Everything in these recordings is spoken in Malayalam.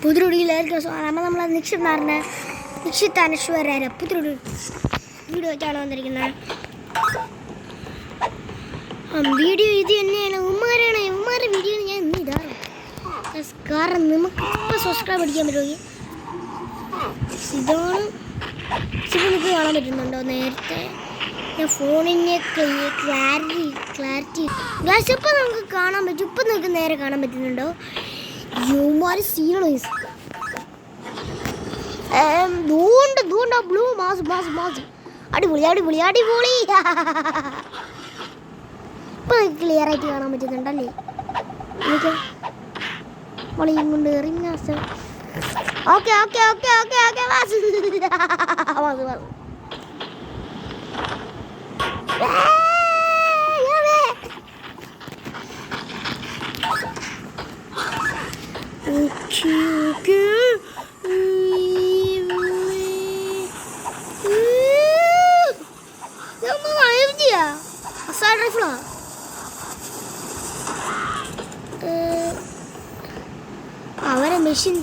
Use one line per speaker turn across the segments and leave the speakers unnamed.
പുതിയൊരു നമ്മൾ നിക്ഷിത് അനശ്വര പുതിയൊരു വീഡിയോ വെച്ചാണ് വന്നിരിക്കുന്നത്. വീഡിയോ ഇത് തന്നെയാണ്. ഉമ്മാരുടെ വീഡിയോ ഞാൻ ഇന്ന് ഇതാണ്. കാരണം നമുക്ക് ഇപ്പോൾ സബ്സ്ക്രൈബ് അടിക്കാൻ പറ്റുമോ? ഇതാണ് നിങ്ങൾക്ക് കാണാൻ പറ്റുന്നുണ്ടോ? നേരത്തെ ഞാൻ ഫോണിൻ്റെ ക്ലാരിറ്റി ഗ്ലാസ് ഇപ്പം നമുക്ക് കാണാൻ പറ്റും. ഇപ്പം നിങ്ങൾക്ക് നേരെ കാണാൻ പറ്റുന്നുണ്ടോ? യുമാര് സീനോസ് ദൂണ്ട ബ്ലൂ മാസ് അടിപൊളി ഇപ്പം ക്ലിയർ ആയിട്ട് കാണാൻ പറ്റുന്നുണ്ടല്ലേ? എനിക്ക് വളയും കൊണ്ട് എറിഞ്ഞ ഓക്കെ അവരെ മെഷീൻ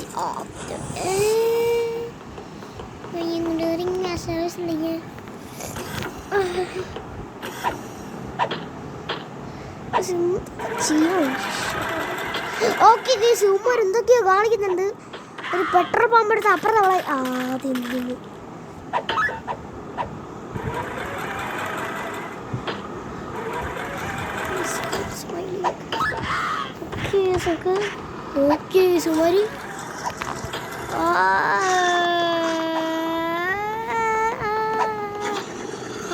ഓക്കെ സൂപ്പർ എന്തൊക്കെയോ കാണിക്കുന്നുണ്ട്. ഒരു പെട്രോൾ പമ്പ് എടുത്ത് അപ്പുറത്തെ തിന്നു. ഓക്കെ സുമാരി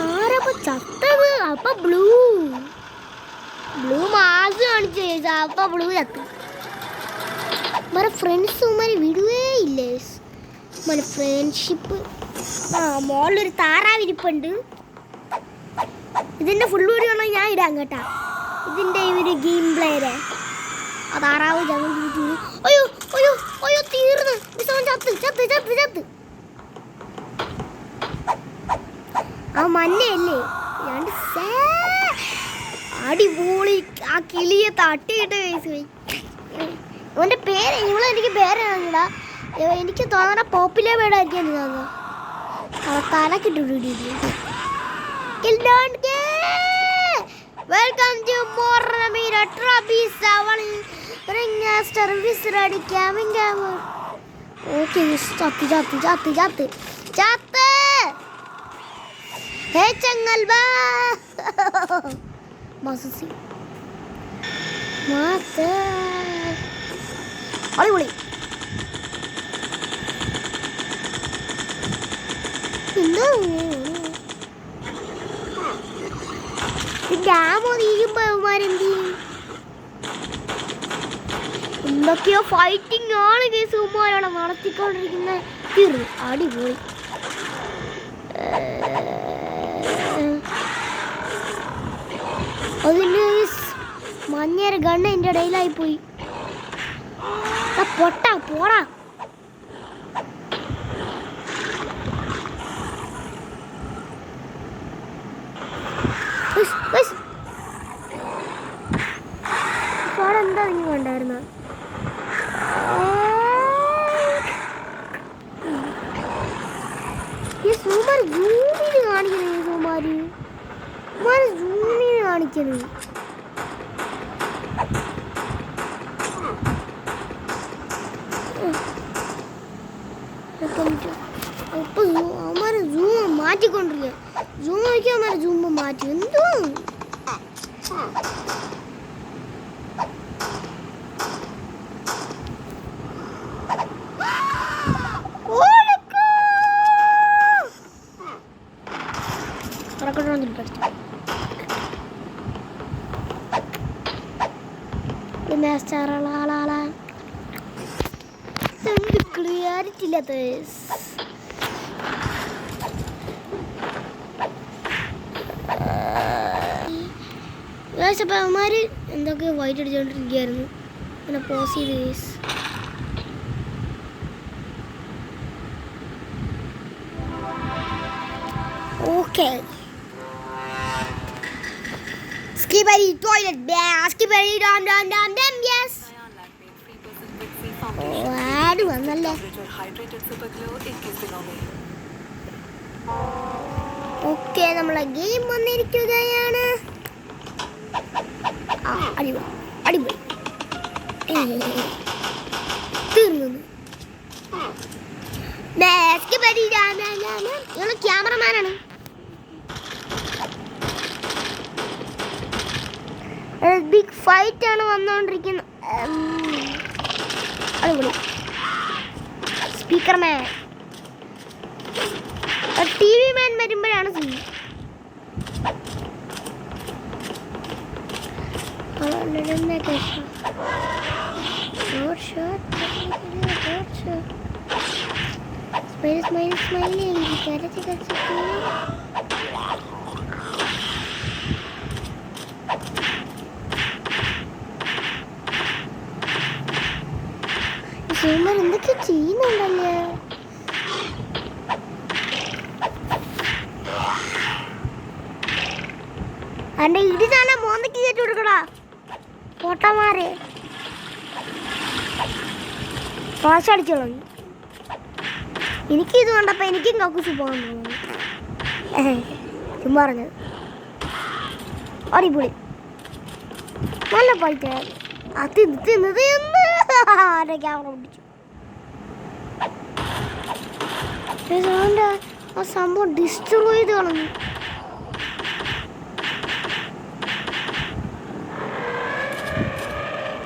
ആരപ്പോ ചത്തത്? അപ്പൊ ബ്ലൂ മാസ് കാണിച്ചു. അപ്പൊ ബ്ലൂ ചത്ത്. മര ഫ്രണ്ട്സ് ഉമാരി വിടുവേ ഇല്ലേ? മര ഫ്രണ്ട്ഷിപ്പ്. മോളിലൊരു താറാവിരിപ്പുണ്ട്. ഇതിന്റെ ഫുൾ വീഡിയോ ആണോ ഞാൻ ഇടാം കേട്ടാ. ഇതിന്റെ ഒരു ഗെയിം പ്ലേയുടെ ആ താറാവ് അയ്യോ തീർന്ന് ചത്ത്. ആ മഞ്ഞയല്ലേ അടിപൊളി. ആ കിളിയെ തട്ടിയിട്ട് പോയി. അവൻ്റെ പേര് എനിക്ക് പേരാണില്ല. എനിക്ക് തോന്നണ പോപ്പിലെ പേടായിരിക്കും തോന്നുന്നു. തലക്കിട്ടിട്ട് വെൽക്കം ടു മോറമീര ട്രോഫി 7 റിംഗാസ്റ്റർ വിസിലടിക്കാം. ഓക്കെ ചത്ത് ഹേ ചങ്ങൽ ബാ ബസി മാത്ത അടിപൊളി. ഡാമോ നീക്കുമ്പോന്ത് എന്തൊക്കെയോ ഫൈറ്റിംഗ് ആണ് കേസുമാരോടെ നടത്തിക്കൊണ്ടിരിക്കുന്ന. അടിപൊളി. അതിന് മഞ്ഞേര ഗണ്ണ് എൻ്റെ ഇടയിലായി പോയി. പോടാ എന്താ നീ കണ്ടായിരുന്ന? ഈ സൂമർ ജൂമിന് കാണിക്കണേ. ജൂമിന് കാണിക്കണേ. ഇപ്പൊ അവന്മാരെ സൂം മാറ്റിക്കൊണ്ടിരിക്കുക. സൂം നോക്കിയാൽ അവന്മാരെ സൂം മാറ്റി. എന്തോ ക്ലിയാരിറ്റി ഇല്ലാത്ത അപ്പം അവന്മാർ എന്തൊക്കെ വൈറ്റ് അടിച്ചുകൊണ്ടിരിക്കുകയായിരുന്നു. അങ്ങനെ പോസ് ചെയ്ത് okay Skibidi toilet blast. Skibidi dum. Yes. ഇത് വന്നല്ലേ. ഓക്കെ, നമ്മളെ ഗെയിം വന്നിരിക്കുകയാണ്. അടിപൊളി അടിപൊളി. തീർന്നു. ഇയാള് ക്യാമറമാനാണ്. ബിഗ് ഫൈറ്റ് ആണ് വന്നുകൊണ്ടിരിക്കുന്നത്. അടിപൊളി. സ്പീക്കർ മാൻ, ടി വി മാൻ വരുമ്പോഴാണ് സീൻ. എന്തൊക്കെ ചെയ്യുന്നുണ്ടല്ലേ. അന്റെ ഇടി തന്നെ മോന്തക്ക് കയറ്റി കൊടുക്കടാ പൊട്ടന്മാരെ. ഫ്ലാഷ് അടിച്ചോളൂ. എനിക്കിത് കണ്ടപ്പോൾ എനിക്കും കക്കൂസ് പോകാൻ തോന്നുന്നു. ചുമ്മാ പറഞ്ഞത്. അടിപൊളി, നല്ല ഫൈറ്റ്. അത് തിന്നത് ആരുടെ ക്യാമറ പിടിച്ചു. ആ സംഭവം ഡിസ്ട്രോയ് ചെയ്ത് കളഞ്ഞു.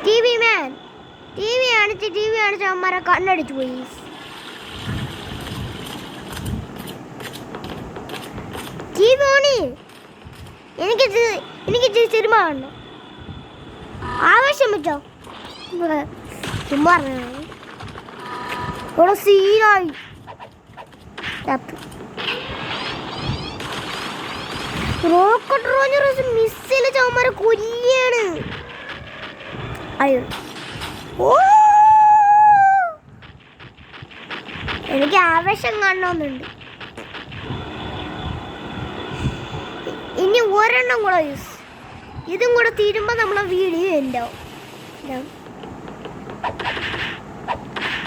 ടി വി കാണിച്ച് അമ്മമാരെ കണ്ണടിച്ചു പോയി. ടി വി ഓണി. എനിക്ക് സിനിമ കാണണം. ആവേശം പറ്റോ ചുമ്മാ ഇവിടെ സീനായി. റോക്കറ്റ് റോഞ്ചർ മിസ്സിൽ ചവന്മാരെ കൊല്ലിയാണ്. അയ്യോ, ഓ എനിക്ക് ആവേശം കാണണമെന്നുണ്ട്. ഇനി ഒരെണ്ണം കൂടെ യൂസ്, ഇതും കൂടെ തീരുമ്പോൾ നമ്മളെ വീഡിയോ ഉണ്ടാവും.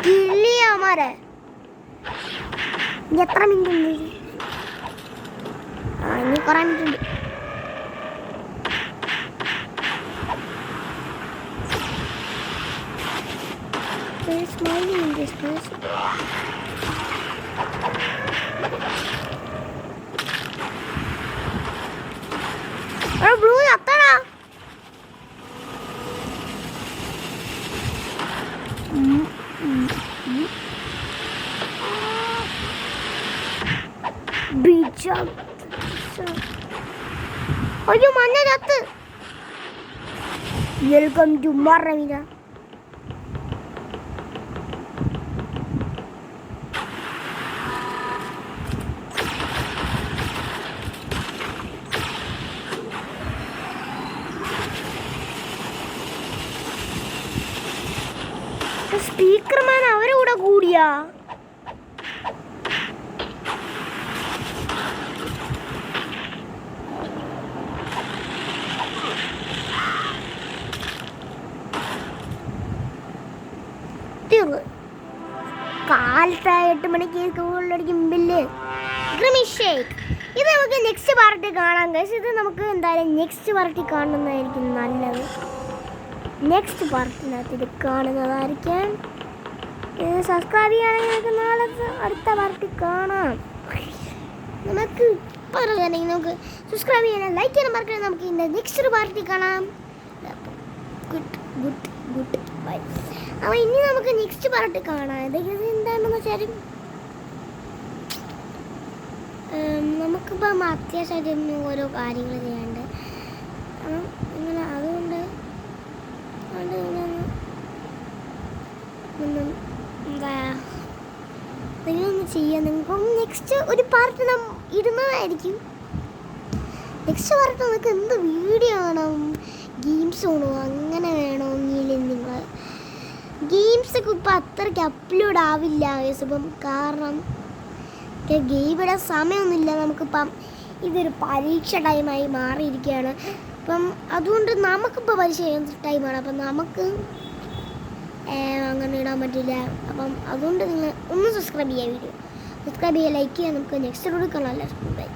കിള്ളിയാമാരെ ഇനി എത്ര മിനിറ്റ് ഉണ്ട്? ഇനി കുറെ മിനിറ്റ് ഉണ്ട്. Smiling in this person. Bro, yattara. Bija. Ayo mana jatuh? Welcome to Maravida. Speaker man അവരെ കൂടെ കൂടിയാ. കാലത്ത് 8 മണിക്ക് സ്കൂളിലടിക്കുമ്പില്ലേ. ഇത് നമുക്ക് നെക്സ്റ്റ് പാർട്ടി കാണാം ഗൈസ്. ഇത് നമുക്ക് എന്തായാലും നെക്സ്റ്റ് പാർട്ടി കാണുന്നതായിരിക്കും നല്ലത്. നെക്സ്റ്റ് പാർട്ടിനകത്ത് ഇത് കാണുന്നതായിരിക്കും. ഇത് സബ്സ്ക്രൈബ് ചെയ്യുകയാണെങ്കിൽ നാളെ അടുത്ത പാർട്ടി കാണാം. നമുക്ക് പറയുകയാണെങ്കിൽ നമുക്ക് സബ്സ്ക്രൈബ് ചെയ്യാനും ലൈക്ക് ചെയ്യാനും പറഞ്ഞാൽ നമുക്ക് ഇന്ന് നെക്സ്റ്റ് പാർട്ടി കാണാം. Good bye. അപ്പോൾ ഇനി നമുക്ക് നെക്സ്റ്റ് പാർട്ടി കാണാം. എന്താണെന്ന് വെച്ചാൽ നമുക്കിപ്പം അത്യാവശ്യമായിട്ട് ഓരോ കാര്യങ്ങൾ ചെയ്യാണ്ട് ഇങ്ങനെ. അതുകൊണ്ട് എന്താ നിങ്ങളൊന്ന് ചെയ്യാൻ. നിങ്ങൾക്കും നെക്സ്റ്റ് ഒരു പാർട്ട് ഇടുന്നതായിരിക്കും. നെക്സ്റ്റ് പാർട്ട് നമുക്ക് എന്ത് വീഡിയോ വേണം, ഗെയിംസ് വേണോ അങ്ങനെ വേണമെങ്കിൽ നിങ്ങൾ ഗെയിംസൊക്കെ ഇപ്പം അത്രയ്ക്ക് അപ്ലോഡ് ആവില്ല ഇപ്പം. കാരണം ഗെയിം ഇടാൻ സമയമൊന്നുമില്ല നമുക്കിപ്പം. ഇതൊരു പരീക്ഷ ടൈമായി മാറിയിരിക്കുകയാണ് അപ്പം. അതുകൊണ്ട് നമുക്കിപ്പോൾ പരീക്ഷ ടൈമാണ്. അപ്പം നമുക്ക് അങ്ങനെ കാരണം ഇടാൻ പറ്റില്ല. അപ്പം അതുകൊണ്ട് നിങ്ങൾ ഒന്ന് സബ്സ്ക്രൈബ് ചെയ്യുക, വീഡിയോ സബ്സ്ക്രൈബ് ചെയ്യുക, ലൈക്ക് ചെയ്യുക. നമുക്ക് നെക്സ്റ്റ് വീഡിയോ കാണാം. ബൈ.